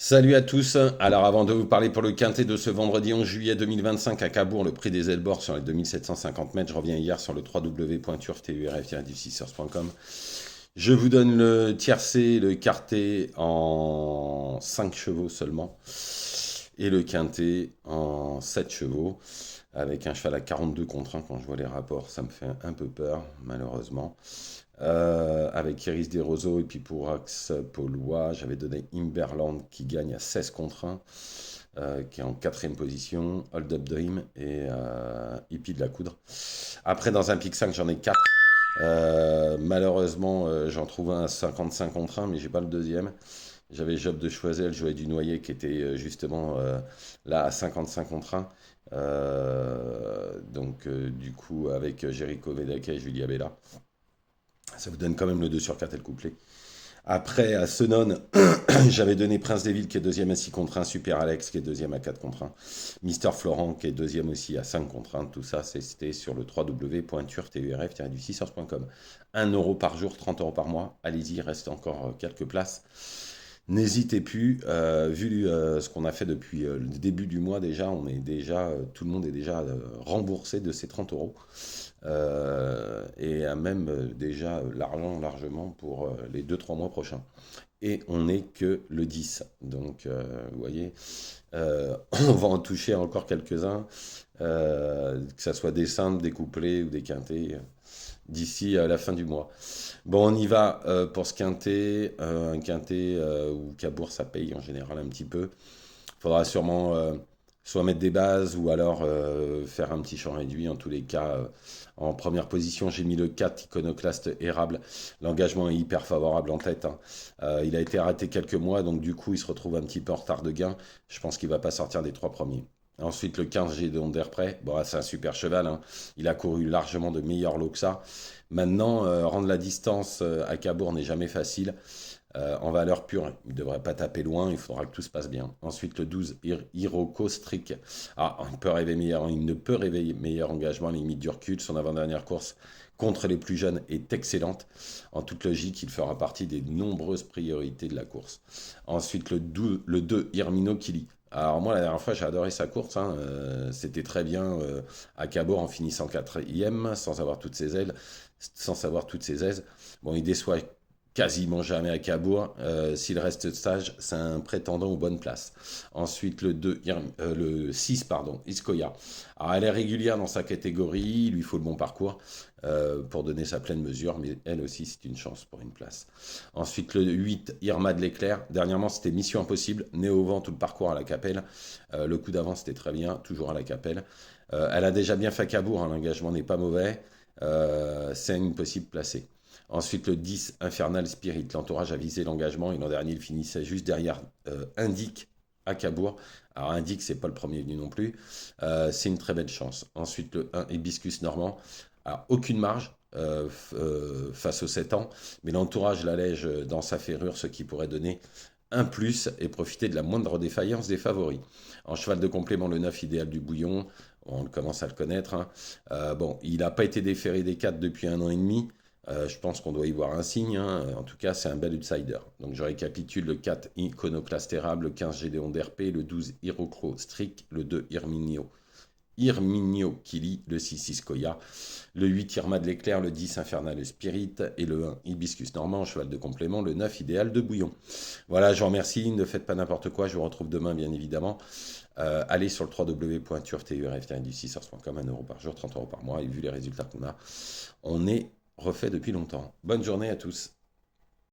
Salut à tous. Alors avant de vous parler pour le quintet de ce vendredi 11 juillet 2025 à Cabourg, le prix des Elborg sur les 2750 mètres, je reviens hier sur le www.turf-turf-sixers.com. Je vous donne le tiercé, le quartet en 5 chevaux seulement et le quintet en 7 chevaux avec un cheval à 42 contre 1 quand je vois les rapports, ça me fait un peu peur malheureusement. Avec Iris Desroseaux et puis pour Axe Paulois, j'avais donné Imberland qui gagne à 16 contre 1, qui est en quatrième position, Hold Up Dream et Hippie de la Coudre. Après, dans un pic 5, j'en ai 4. Malheureusement, j'en trouve un à 55 contre 1, mais j'ai pas le deuxième. J'avais Job de Choiseul, Joël du Noyer qui était justement là à 55 contre 1. Du coup, avec Jericho Vedake et Julia Bella. Ça vous donne quand même le 2 sur 4 et le couplet. Après, à Senon, j'avais donné Prince des Villes qui est deuxième à 6 contre 1, Super Alex qui est deuxième à 4 contre 1, Mister Florent qui est deuxième aussi à 5 contre 1. Tout ça, c'était sur le www.turf-du6source.com. 1 € par jour, 30 € par mois. Allez-y, il reste encore quelques places. N'hésitez plus, vu ce qu'on a fait depuis le début du mois déjà, tout le monde est déjà remboursé de ces 30 € et a même déjà l'argent largement pour les 2 3 mois prochains. Et on n'est que le 10. Donc, vous voyez, on va en toucher encore quelques-uns, que ce soit des simples, des couplets ou des quintés, d'ici à la fin du mois. Bon, on y va pour ce quintet. Un quintet où Cabourg, ça paye en général un petit peu. Il faudra sûrement soit mettre des bases ou alors faire un petit champ réduit. En tous les cas, en première position, j'ai mis le 4 Iconoclaste Érable. L'engagement est hyper favorable en tête, hein. Il a été arrêté quelques mois, donc du coup, il se retrouve un petit peu en retard de gain. Je pense qu'il va pas sortir des 3 premiers. Ensuite, le 15 Gédéon d'Airpré. Bon, c'est un super cheval, hein. Il a couru largement de meilleurs lots que ça. Maintenant, rendre la distance à Cabourg n'est jamais facile. En valeur pure, il ne devrait pas taper loin, il faudra que tout se passe bien. Ensuite, le 12, Hiroko Strick. Ah, il ne peut rêver meilleur engagement à la limite du recul. Son avant-dernière course contre les plus jeunes est excellente. En toute logique, il fera partie des nombreuses priorités de la course. Ensuite, le 2 Irmino Kili. Alors moi, la dernière fois, j'ai adoré sa course, hein. C'était très bien à Cabourg en finissant quatrième, sans avoir toutes ses ailes, sans savoir toutes ses aises. Bon, il déçoit quasiment jamais à Cabourg. S'il reste sage, c'est un prétendant aux bonnes places. Ensuite, le 6, pardon, Iskoya. Alors, elle est régulière dans sa catégorie, il lui faut le bon parcours pour donner sa pleine mesure, mais elle aussi, c'est une chance pour une place. Ensuite, le 8, Irma de l'Éclair. Dernièrement, c'était Mission Impossible, né au vent, tout le parcours à la Capelle. Le coup d'avant, c'était très bien, toujours à la Capelle. Elle a déjà bien fait à Cabourg, hein, l'engagement n'est pas mauvais. C'est une possible placée. Ensuite, le 10, Infernal Spirit. L'entourage a visé l'engagement et l'an dernier, il finissait juste derrière Indic à Cabourg. Alors, Indic, c'est pas le premier venu non plus. C'est une très belle chance. Ensuite, le 1, Hibiscus Normand. Alors, aucune marge face aux 7 ans, mais l'entourage l'allège dans sa ferrure, ce qui pourrait donner un plus et profiter de la moindre défaillance des favoris. En cheval de complément, le 9 idéal du bouillon, on commence à le connaître, hein. Bon, il n'a pas été déféré des 4 depuis 1 an et demi. Je pense qu'on doit y voir un signe, hein. En tout cas, c'est un bel outsider. Donc je récapitule: le 4 Iconoclaste Érable, le 15 Gédéon d'RP, le 12 Hirocro Strick, le 2 Irminio Kili, le 6 Iskoya, le 8 Irma de l'Éclair, le 10 Infernal Spirit et le 1 Hibiscus Normand, cheval de complément, le 9 Idéal de Bouillon. Voilà, je vous remercie, ne faites pas n'importe quoi, je vous retrouve demain bien évidemment. Allez sur le www.turf-du6source.com, 1 € par jour, 30 € par mois, et vu les résultats qu'on a, on est refait depuis longtemps. Bonne journée à tous.